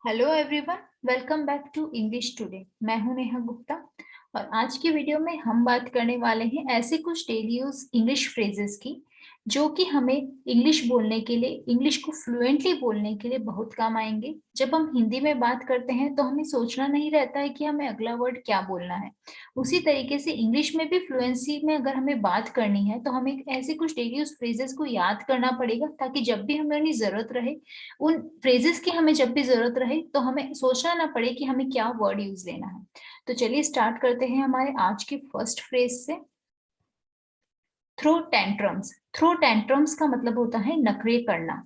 Hello everyone, welcome back to English today. मैं हूं नेहा गुप्ता और आज की वीडियो में हम बात करने वाले हैं ऐसे कुछ डेली यूज इंग्लिश फ्रेजेस की जो कि हमें इंग्लिश बोलने के लिए, इंग्लिश को फ्लुएंटली बोलने के लिए बहुत काम आएंगे। जब हम हिंदी में बात करते हैं तो हमें सोचना नहीं रहता है कि हमें अगला वर्ड क्या बोलना है। उसी तरीके से इंग्लिश में भी फ्लुएंसी में अगर हमें बात करनी है तो हमें ऐसे कुछ डेली यूज फ्रेजेस को याद करना पड़ेगा ताकि जब भी हमें उन्हें जरूरत रहे, उन फ्रेजेस की हमें जब भी जरूरत रहे तो हमें सोचना ना पड़े कि हमें क्या वर्ड यूज लेना है। तो चलिए स्टार्ट करते हैं हमारे आज के फर्स्ट फ्रेज से। Throw tantrums. थ्रो टेंट्रम्स का मतलब होता है नखरे करना।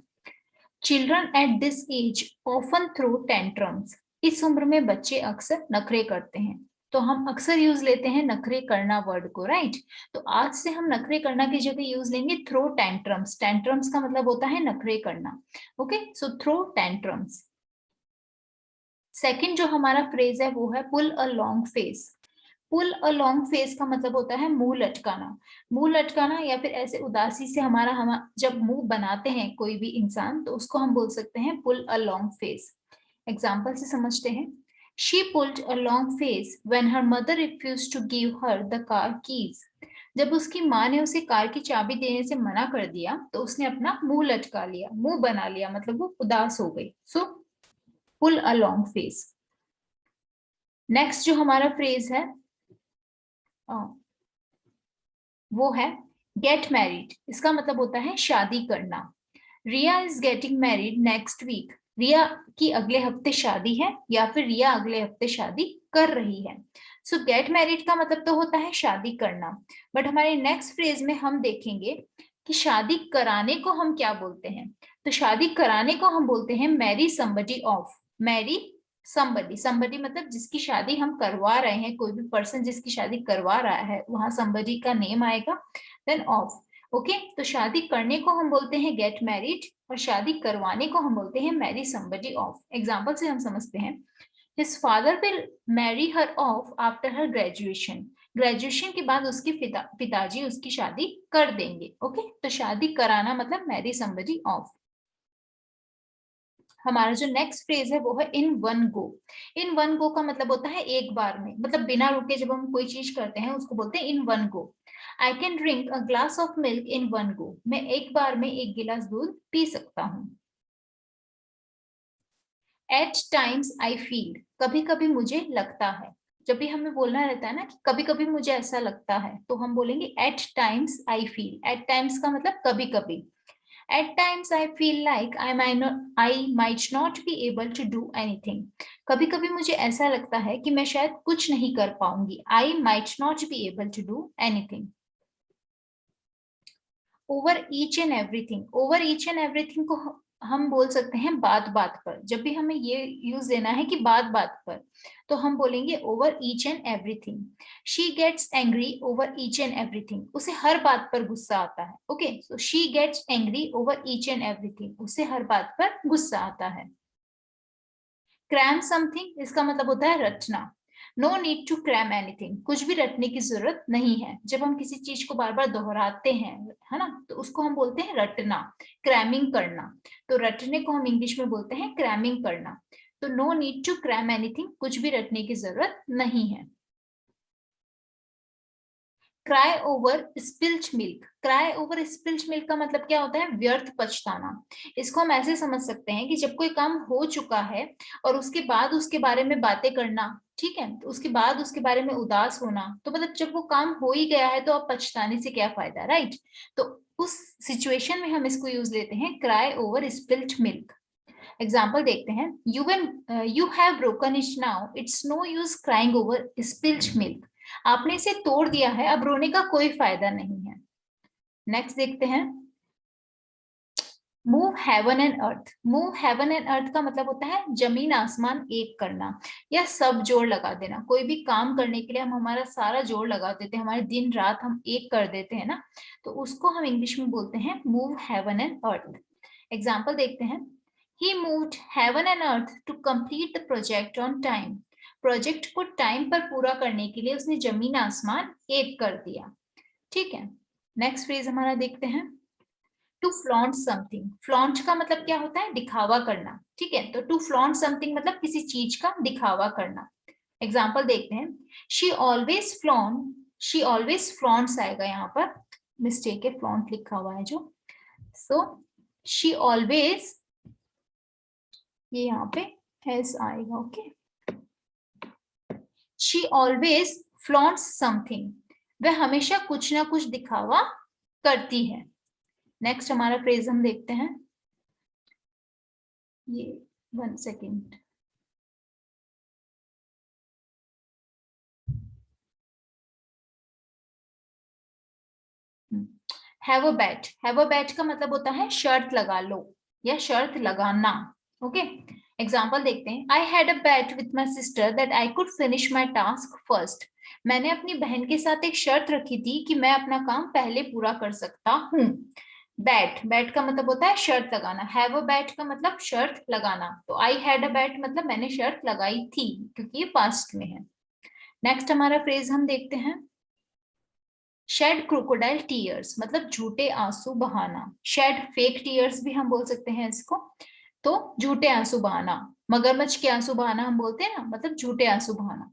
Children at this age often throw tantrums. इस उम्र में बच्चे अक्सर नखरे करते हैं। तो हम अक्सर यूज लेते हैं नखरे करना वर्ड को, राइट। तो आज से हम नखरे करना की जगह यूज लेंगे थ्रो टेंट्रम्स। टेंट्रम्स का मतलब होता है नखरे करना। Okay, so throw tantrums. Second जो हमारा फ्रेज है वो है pull a long face. Pull a long face का मतलब होता है मुंह लटकाना। मुंह लटकाना या फिर ऐसे उदासी से हम जब मुंह बनाते हैं कोई भी इंसान तो उसको हम बोल सकते हैं pull a long face. Example से समझते हैं। She pulled a long face when her mother refused to give her the car keys. जब उसकी माँ ने उसे कार की चाबी देने से मना कर दिया तो उसने अपना मुंह लटका लिया, मुंह बना लिया, मतलब वो उदास हो गई। सो पुल अ लॉन्ग फेस। नेक्स्ट जो हमारा फ्रेज है वो है गेट मैरिड। इसका मतलब होता है शादी करना। Riya is getting married next week. Riya की अगले हफ्ते शादी है या फिर रिया अगले हफ्ते शादी कर रही है। सो गेट मैरिड का मतलब तो होता है शादी करना, बट हमारे नेक्स्ट फ्रेज में हम देखेंगे कि शादी कराने को हम क्या बोलते हैं। तो शादी कराने को हम बोलते हैं marry somebody off. Marry somebody, somebody मतलब जिसकी शादी हम करवा रहे हैं, कोई भी पर्सन जिसकी शादी करवा रहा है वहां समबडी का नेम आएगा, देन ऑफ। ओके, तो शादी करने को हम बोलते हैं गेट मैरिड और शादी करवाने को हम बोलते हैं मैरी समबडी ऑफ। एग्जाम्पल से हम समझते हैं। His father will marry her of after her graduation. Graduation के बाद उसके पिताजी उसकी शादी कर देंगे। ओके, तो शादी कराना मतलब मैरी समबडी ऑफ। हमारा जो नेक्स्ट फ्रेज है वो है in one go. In one go का मतलब होता है एक बार में, मतलब बिना रुके जब हम कोई चीज करते हैं उसको बोलते हैं in one go. I can drink a glass of milk in one go. मैं एक बार में एक गिलास दूध पी सकता हूँ। At times I feel. कभी कभी मुझे लगता है। जब भी हमें बोलना रहता है ना कि कभी कभी मुझे ऐसा लगता है तो हम बोलेंगे at times I feel. At times का मतलब कभी कभी। At times I feel like I might not be able to do anything. कभी कभी मुझे ऐसा लगता है कि मैं शायद कुछ नहीं कर पाऊंगी। I might not be able to do anything. Over each and everything. Over each and everything को हम बोल सकते हैं बात बात पर। जब भी हमें ये यूज लेना है कि बात बात पर तो हम बोलेंगे over each and everything. She gets angry over each and everything. उसे हर बात पर गुस्सा आता है। Okay, so she gets angry over each and everything. उसे हर बात पर गुस्सा आता है। क्रैम समथिंग, इसका मतलब होता है रटना। No need to cram anything. कुछ भी रटने की जरूरत नहीं है। जब हम किसी चीज को बार बार दोहराते हैं, है ना, तो उसको हम बोलते हैं रटना, क्रैमिंग करना। तो रटने को हम इंग्लिश में बोलते हैं क्रैमिंग करना। तो no need to cram anything, कुछ भी रटने की जरूरत नहीं है। Cry over spilled milk. Cry over spilled milk का मतलब क्या होता है? व्यर्थ पछताना। इसको हम ऐसे समझ सकते हैं कि जब कोई काम हो चुका है और उसके बाद उसके बारे में बातें करना, ठीक है, तो उसके बाद उसके बारे में उदास होना, तो मतलब जब वो काम हो ही गया है तो अब पछताने से क्या फायदा, राइट। तो उस सिचुएशन में हम इसको यूज लेते हैं cry over spilled milk. Example देखते हैं। You have broken it now, it's no use crying over spilled milk. आपने इसे तोड़ दिया है, अब रोने का कोई फायदा नहीं है। नेक्स्ट देखते हैं। Move heaven and earth. Move heaven and अर्थ का मतलब होता है जमीन आसमान एक करना या सब जोड़ लगा देना। कोई भी काम करने के लिए हम हमारा सारा जोड़ लगा देते हैं, हमारे दिन रात हम एक कर देते हैं ना, तो उसको हम इंग्लिश में बोलते हैं move heaven and earth. Example देखते हैं। He moved heaven and earth to complete the project on time. Project को टाइम पर पूरा करने के लिए उसने जमीन आसमान एक कर दिया। ठीक है, नेक्स्ट फ्रेज हमारा देखते हैं। टू फ्लॉन्ट समथिंग, फ्लॉन्ट का मतलब क्या होता है, दिखावा करना, ठीक है। तो टू फ्लॉन्ट समथिंग मतलब किसी चीज का दिखावा करना। एग्जाम्पल देखते हैं, शी ऑलवेज फ्लॉन्ट्स आएगा यहाँ पर, मिस्टेक है, फ्लॉन्ट लिखा हुआ है जो, सो शी ऑलवेज, ये यहाँ पे एस आएगा, ओके। शी ऑलवेज फ्लॉन्ट्स समथिंग, वह हमेशा कुछ ना कुछ दिखावा करती है। नेक्स्ट हमारा फ्रेज हम देखते हैं, ये 1 second, have a bat, have a bat का मतलब होता है शर्त लगा लो या शर्त लगाना, ओके। एग्जाम्पल देखते हैं, I had a bat with my sister that I could finish my task first, मैंने अपनी बहन के साथ एक शर्त रखी थी कि मैं अपना काम पहले पूरा कर सकता हूँ। बैट, बैट का मतलब होता है शर्त लगाना, हैव अ बैट का मतलब शर्त लगाना, तो आई हैड अ बैट मतलब मैंने शर्त लगाई थी, क्योंकि ये पास्ट में है। नेक्स्ट हमारा फ्रेज हम देखते हैं, शेड क्रोकोडाइल टीयर्स मतलब झूठे आंसू बहाना, शेड फेक टीयर्स भी हम बोल सकते हैं इसको, तो झूठे आंसू बहाना, मगरमच्छ के आंसू बहाना हम बोलते हैं ना, मतलब झूठे आंसू बहाना।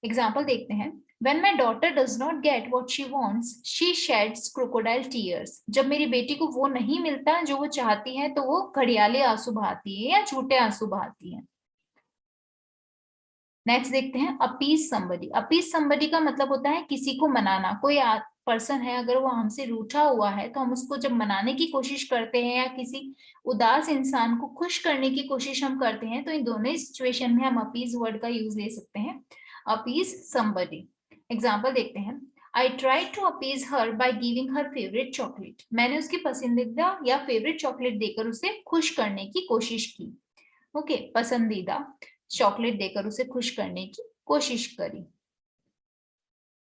एग्जाम्पल देखते हैं, when my daughter does not get what she wants she sheds crocodile tears, जब मेरी बेटी को वो नहीं मिलता जो वो चाहती है तो वो घड़ियाले आंसू बहाती है या झूठे आंसू बहाती है। नेक्स्ट देखते हैं, अपीज समबडी, अपीज समबडी का मतलब होता है किसी को मनाना, कोई पर्सन है अगर वो हमसे रूठा हुआ है तो हम उसको जब मनाने की कोशिश करते हैं या किसी उदास इंसान को खुश करने की कोशिश हम करते हैं, तो इन दोनों सिचुएशन में हम अपीज वर्ड का यूज ले सकते हैं, अपीज समबडी। एग्जाम्पल देखते हैं, I try to appease her by giving her favourite chocolate, मैंने उसकी पसंदीदा या फेवरेट चॉकलेट देकर उसे खुश करने की कोशिश की, ओके, पसंदीदा चॉकलेट देकर उसे खुश करने की कोशिश करी।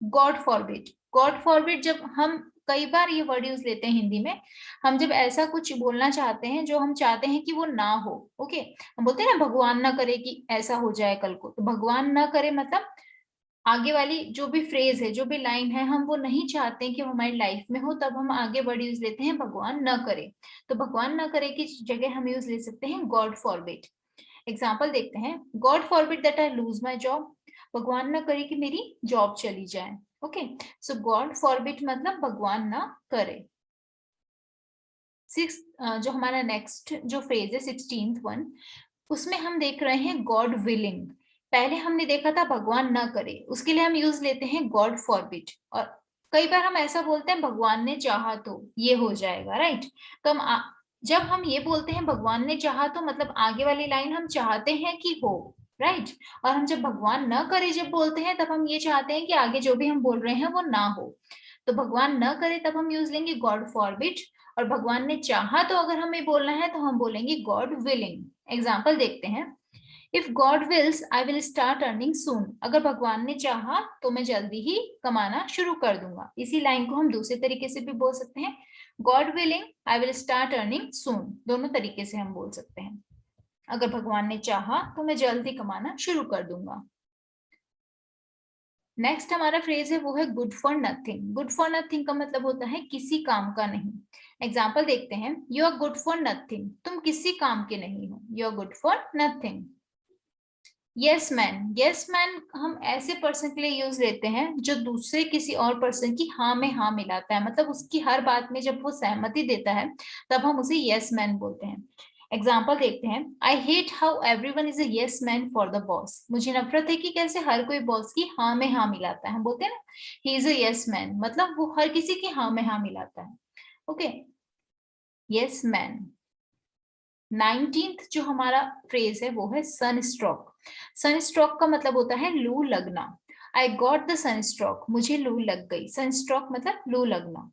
गॉड फॉरबिड, गॉड फॉरबिड जब हम कई बार ये वर्ड यूज लेते हैं हिंदी में, हम जब ऐसा कुछ बोलना चाहते हैं जो हम चाहते हैं कि वो ना हो, ओके, हम बोलते हैं ना भगवान ना करे कि ऐसा हो जाए कल को, तो भगवान ना करे मतलब आगे वाली जो भी फ्रेज है, जो भी लाइन है, हम वो नहीं चाहते कि वो हमारी लाइफ में हो, तब हम आगे वर्ड यूज लेते हैं भगवान ना करे, तो भगवान ना करे की जगह हम यूज ले सकते हैं गॉड फॉरबिड। एग्जाम्पल देखते हैं, God forbid that I lose my job, भगवान ना करे कि मेरी जॉब चली जाए, ओके। सो गॉड फॉरबिड मतलब भगवान ना करे। सिक्स, जो हमारा नेक्स्ट जो फ्रेज है 16th वन, उसमें हम देख रहे हैं गॉड विलिंग, पहले हमने देखा था भगवान ना करे, उसके लिए हम यूज लेते हैं गॉड फॉरबिड, और कई बार हम ऐसा बोलते हैं भगवान ने चाहा तो ये हो जाएगा, राइट। तो जब हम ये बोलते हैं भगवान ने चाहा तो मतलब आगे वाली लाइन हम चाहते हैं कि हो, राइट। और हम जब भगवान ना करे जब बोलते हैं तब हम ये चाहते हैं कि आगे जो भी हम बोल रहे हैं वो ना हो, तो भगवान ना करे तब हम यूज लेंगे गॉड फॉरबिड, और भगवान ने चाहा तो अगर हमें बोलना है तो हम बोलेंगे गॉड विलिंग। एग्जाम्पल देखते हैं, if God wills I will start earning soon, अगर भगवान ने चाहा तो मैं जल्दी ही कमाना शुरू कर दूंगा, इसी लाइन को हम दूसरे तरीके से भी बोल सकते हैं, God willing I will start earning soon, दोनों तरीके से हम बोल सकते हैं, अगर भगवान ने चाहा तो मैं जल्दी कमाना शुरू कर दूंगा। नेक्स्ट हमारा फ्रेज है वो है good for nothing, good for nothing का मतलब होता है किसी काम का नहीं। एग्जाम्पल देखते हैं, you are good for nothing, तुम किसी काम के नहीं हो, you are good for nothing. Yes man, yes man हम ऐसे पर्सन के लिए यूज लेते हैं जो दूसरे किसी और पर्सन की हाँ में हाँ मिलाता है, मतलब उसकी हर बात में जब वो सहमति देता है तब हम उसे यस मैन बोलते हैं। एग्जाम्पल देखते हैं, I hate how everyone is a yes man for the boss, मुझे नफरत है कि कैसे हर कोई बॉस की हाँ में हाँ मिलाता है, हम बोलते हैं ना he is a yes man, मतलब वो हर किसी की हाँ में हाँ मिलाता है, ओके, यस मैन। 19th जो हमारा फ्रेज है वो है सन स्ट्रोक, सन स्ट्रोक का मतलब होता है लू लगना, I got the sun stroke, मुझे लू लग गई, सन स्ट्रोक मतलब लू लगना।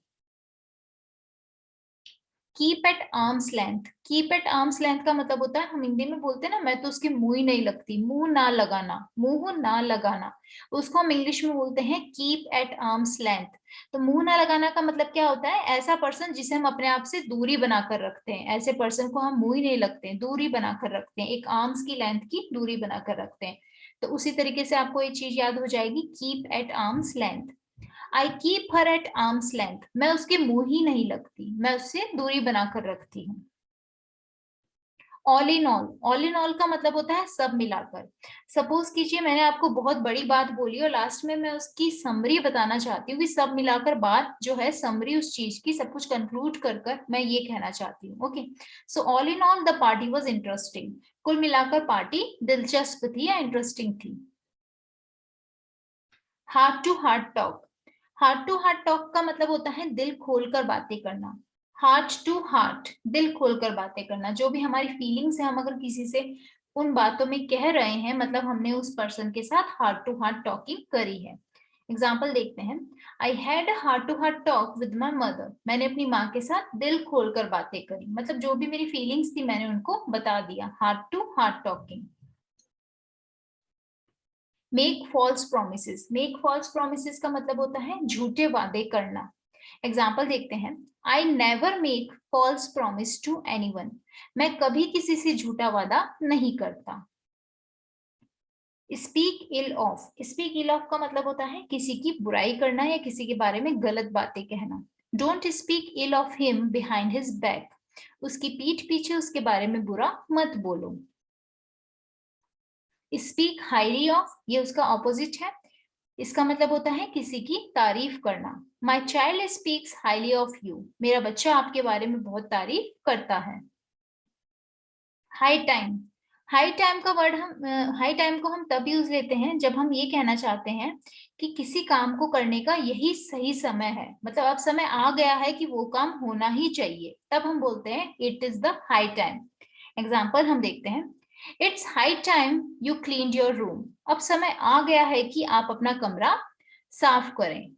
Keep at arm's length, keep at arm's length का मतलब होता है, हम हिंदी में बोलते हैं ना मैं तो उसके मुंह ही नहीं लगती, मुंह ना लगाना, मुंह ना लगाना, उसको हम इंग्लिश में बोलते हैं कीप एट आर्म्स लेंथ। तो मुंह ना लगाना का मतलब क्या होता है, ऐसा पर्सन जिसे हम अपने आप से दूरी बनाकर रखते हैं, ऐसे पर्सन को हम मुंह ही नहीं लगते हैं, दूरी बनाकर रखते हैं, एक आर्म्स की लेंथ की दूरी बनाकर रखते हैं। तो उसी तरीके से आपको ये चीज याद हो जाएगी, keep at arm's length. I keep her at arm's length, मैं उसके मुंह ही नहीं लगती, मैं उससे दूरी बनाकर रखती हूँ। ऑल इन ऑल का मतलब होता है सब मिलाकर। सपोज कीजिए मैंने आपको बहुत बड़ी बात बोली और लास्ट में मैं उसकी समरी बताना चाहती हूँ कि सब मिलाकर बात जो है समरी उस चीज की, सब कुछ कंक्लूड कर कर मैं ये कहना चाहती हूँ। Okay, so all in all the party was interesting, कुल मिलाकर पार्टी दिलचस्प थी या इंटरेस्टिंग थी। Heart to heart talk, heart to heart talk का मतलब होता है दिल खोलकर बातें करना। हार्ट टू हार्ट, दिल खोलकर बातें करना, जो भी हमारी फीलिंग्स है हम अगर किसी से उन बातों में कह रहे हैं मतलब हमने उस पर्सन के साथ हार्ट टू हार्ट टॉकिंग करी है। एग्जाम्पल देखते हैं। I had a heart to heart talk with my mother, मैंने अपनी माँ के साथ दिल खोलकर बातें करी, मतलब जो भी मेरी फीलिंग्स थी मैंने उनको बता दिया। Heart to heart talking. Make false promises, make false promises का मतलब होता है झूठे वादे करना। एग्जाम्पल देखते हैं। I never make false promise to anyone, मैं कभी किसी से झूठा वादा नहीं करता। Speak ill of, speak ill of का मतलब होता है किसी की बुराई करना या किसी के बारे में गलत बातें कहना। Don't speak ill of him behind his back, उसकी पीठ पीछे उसके बारे में बुरा मत बोलो। स्पीक हाईली ऑफ, ये उसका ऑपोजिट है, इसका मतलब होता है किसी की तारीफ करना। My child speaks highly of you, मेरा बच्चा आपके बारे में बहुत तारीफ करता है। हाई टाइम, हाई टाइम का वर्ड हम हाई टाइम को हम तब यूज लेते हैं जब हम ये कहना चाहते हैं कि किसी काम को करने का यही सही समय है, मतलब अब समय आ गया है कि वो काम होना ही चाहिए, तब हम बोलते हैं it is the high time. Example हम देखते हैं। It's high time you clean your room, अब समय आ गया है कि आप अपना कमरा साफ करें।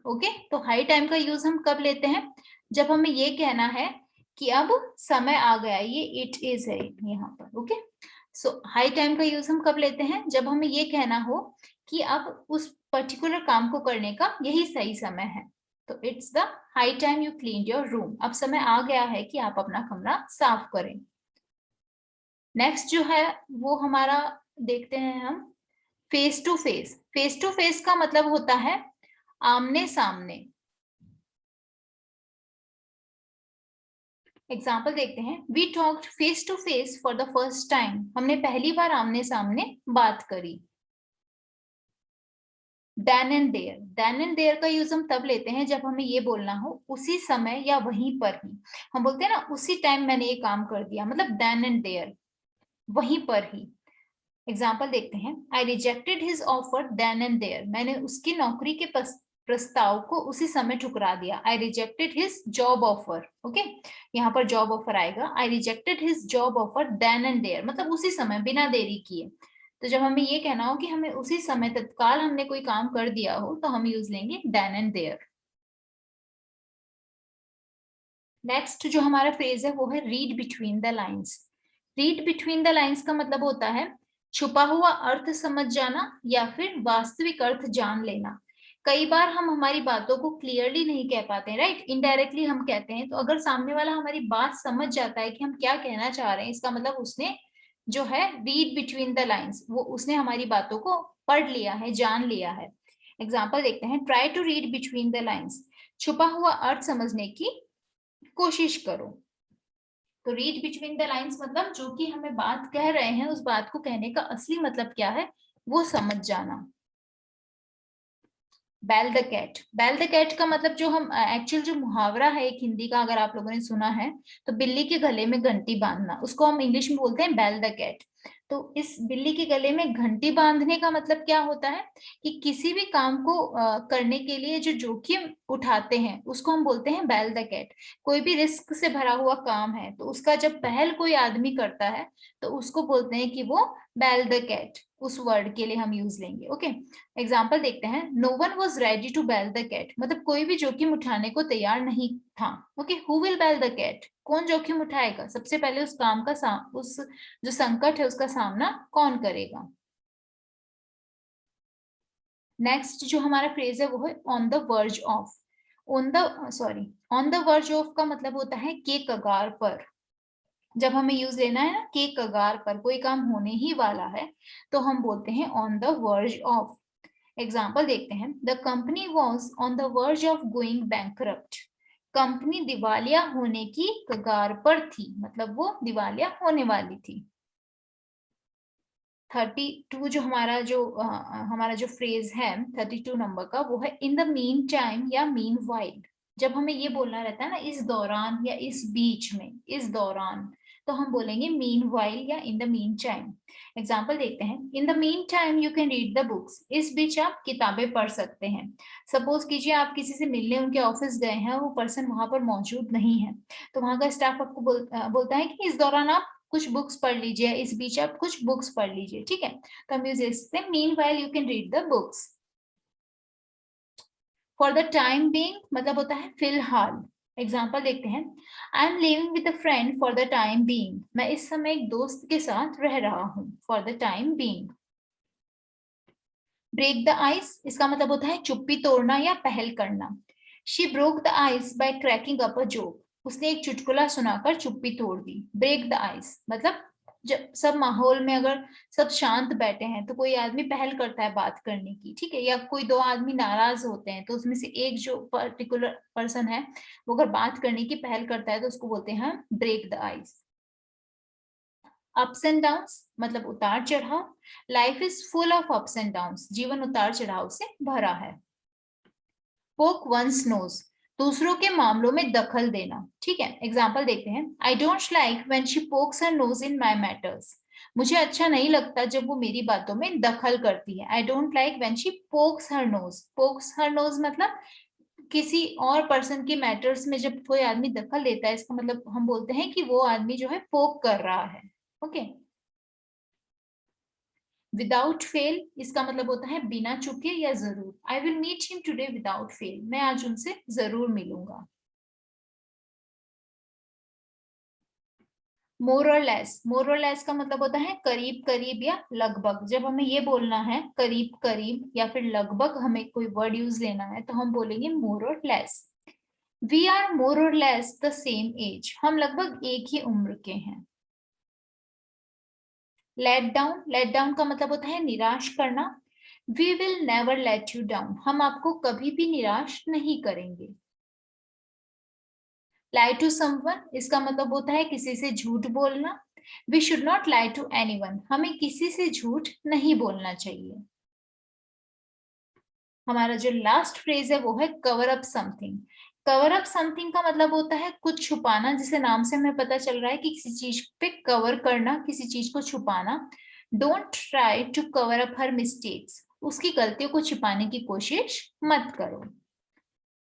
ओके, तो हाई टाइम का यूज हम कब लेते हैं, जब हमें ये कहना है कि अब समय आ गया, ये इट इज है यहाँ पर। ओके, सो हाई टाइम का यूज हम कब लेते हैं, जब हमें ये कहना हो कि अब उस पर्टिकुलर काम को करने का यही सही समय है। तो it's the high time you clean your room, अब समय आ गया है कि आप अपना कमरा साफ करें। नेक्स्ट जो है वो हमारा देखते हैं हम। Face to face, face to face का मतलब होता है आमने सामने। एग्जाम्पल देखते हैं। We talked face to face for the first time, हमने पहली बार आमने सामने बात करी। Then and there, then and there का यूज हम तब लेते हैं जब हमें ये बोलना हो उसी समय या वहीं पर ही। हम बोलते हैं ना उसी टाइम मैंने ये काम कर दिया, मतलब देन एंड देयर, वहीं पर ही। एग्जाम्पल देखते हैं। I rejected his offer then and there, मैंने उसकी नौकरी के प्रस्ताव को उसी समय ठुकरा दिया। I rejected his job offer. Okay, यहाँ पर जॉब ऑफर आएगा। I rejected his job offer then and there, मतलब उसी समय बिना देरी किए। तो जब हमें ये कहना हो कि हमें उसी समय तत्काल हमने कोई काम कर दिया हो तो हम यूज लेंगे देन एंड देयर। नेक्स्ट जो हमारा फ्रेज है वो है read between the lines. Read between the lines का मतलब होता है छुपा हुआ अर्थ समझ जाना या फिर वास्तविक अर्थ जान लेना। कई बार हम हमारी बातों को क्लियरली नहीं कह पाते, राइट, इनडायरेक्टली हम कहते हैं, तो अगर सामने वाला हमारी बात समझ जाता है कि हम क्या कहना चाह रहे हैं, इसका मतलब उसने जो है रीड बिटवीन द लाइन्स, वो उसने हमारी बातों को पढ़ लिया है, जान लिया है। एग्जाम्पल देखते हैं। Try to read between the lines, छुपा हुआ अर्थ समझने की कोशिश करो। तो रीड बिटवीन द लाइंस मतलब जो कि हमें बात कह रहे हैं उस बात को कहने का असली मतलब क्या है वो समझ जाना। बैल द कैट, बैल द कैट का मतलब जो हम एक्चुअल जो मुहावरा है एक हिंदी का, अगर आप लोगों ने सुना है तो बिल्ली के गले में घंटी बांधना, उसको हम इंग्लिश में बोलते हैं बैल द कैट। तो इस बिल्ली के गले में घंटी बांधने का मतलब क्या होता है कि किसी भी काम को करने के लिए जो जोखिम उठाते हैं उसको हम बोलते हैं बैल द कैट। कोई भी रिस्क से भरा हुआ काम है तो उसका जब पहल कोई आदमी करता है तो उसको बोलते हैं कि वो बैल द कैट, उस वर्ड के लिए हम यूज लेंगे। ओके, एग्जाम्पल देखते हैं। No one was ready to bell the cat, मतलब कोई भी जोखिम उठाने को तैयार नहीं था। Okay, who will bell the cat, कौन जोखिम उठाएगा, सबसे पहले उस काम का उस जो संकट है उसका सामना कौन करेगा। नेक्स्ट जो हमारा फ्रेज है वो है on the verge of. On the sorry on the verge of का मतलब होता है के कगार पर। जब हमें यूज लेना है ना के कगार पर, कोई काम होने ही वाला है, तो हम बोलते हैं on the verge of. Example देखते हैं, the company was on the verge of going bankrupt. Company दिवालिया होने की कगार पर थी, मतलब वो दिवालिया होने वाली थी। 32 जो हमारा जो फ्रेज है 32 नंबर का, वो है इन द मीन टाइम या मीन वाइल। जब हमें ये बोलना रहता है ना, इस दौरान या इस बीच में, इस दौरान, तो हम बोलेंगे मीन वाइल या in the mean time. Example देखते हैं, in the mean time you can read the books. इस बीच आप किताबें पढ़ सकते हैं। सपोज कीजिए आप किसी से मिलने उनके ऑफिस गए हैं, वो पर्सन वहां पर मौजूद नहीं है, तो वहां का स्टाफ आपको बोलता है कि इस दौरान आप कुछ बुक्स पढ़ लीजिए, इस बीच आप कुछ बुक्स पढ़ लीजिए, ठीक है। तो हम यूज करते हैं mean while you can read the books. For the time being मतलब होता है फिलहाल। एग्जाम्पल देखते हैं, I am living with a friend for the time being. मैं इस समय एक दोस्त के साथ रह रहा हूँ, for the time being. Break the ice इसका मतलब होता है चुप्पी तोड़ना या पहल करना। She broke the ice by cracking up a joke. उसने एक चुटकुला सुनाकर चुप्पी तोड़ दी। ब्रेक द आइस मतलब जब सब माहौल में अगर सब शांत बैठे हैं तो कोई आदमी पहल करता है बात करने की, ठीक है, या कोई दो आदमी नाराज होते हैं तो उसमें से एक जो पर्टिकुलर पर्सन है वो अगर बात करने की पहल करता है तो उसको बोलते हैं break the ice. Ups and downs मतलब उतार चढ़ाव। Life is full of ups and downs. जीवन उतार चढ़ाव से भरा है। पोक वंस नोज दूसरों के मामलों में दखल देना, ठीक है। एग्जाम्पल देखते हैं, I don't like when she pox her nose in my matters. मुझे अच्छा नहीं लगता जब वो मेरी बातों में दखल करती है। I don't like when she pox her nose. Pox her nose मतलब किसी और पर्सन के मैटर्स में जब कोई आदमी दखल देता है, इसका मतलब हम बोलते हैं कि वो आदमी जो है पोक कर रहा है। ओके। विदाउट फेल इसका मतलब होता है बिना चुके या जरूर। I will meet him today without fail. मैं आज उनसे जरूर मिलूंगा। मोर और लेस का मतलब होता है करीब करीब या लगभग। जब हमें ये बोलना है करीब करीब या फिर लगभग, हमें कोई वर्ड यूज लेना है तो हम बोलेंगे मोर और लेस। वी आर मोर और लेस द सेम एज। हम लगभग एक ही उम्र के हैं। लेट डाउन का मतलब होता है निराश करना। We will never let you down. हम आपको कभी भी निराश नहीं करेंगे। लाई टू समवन इसका मतलब होता है किसी से झूठ बोलना। We should not lie to anyone. हमें किसी से झूठ नहीं बोलना चाहिए। हमारा जो लास्ट फ्रेज है वो है cover up something. Cover up something का मतलब होता है कुछ छुपाना, जिसे नाम से हमें पता चल रहा है कि किसी चीज पे कवर करना, किसी चीज को छुपाना। Don't try to cover up her mistakes. उसकी गलतियों को छिपाने की कोशिश मत करो।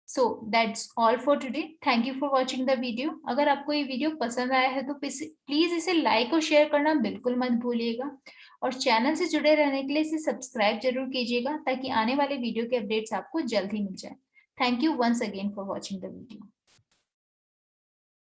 So that's all for today. Thank you for watching the video. अगर आपको ये वीडियो पसंद आया है तो प्लीज इसे लाइक और शेयर करना बिल्कुल मत भूलिएगा, और चैनल से जुड़े रहने के लिए इसे सब्सक्राइब जरूर कीजिएगा ताकि आने वाले वीडियो के अपडेट्स आपको जल्द ही मिल जाए। Thank you once again for watching the video.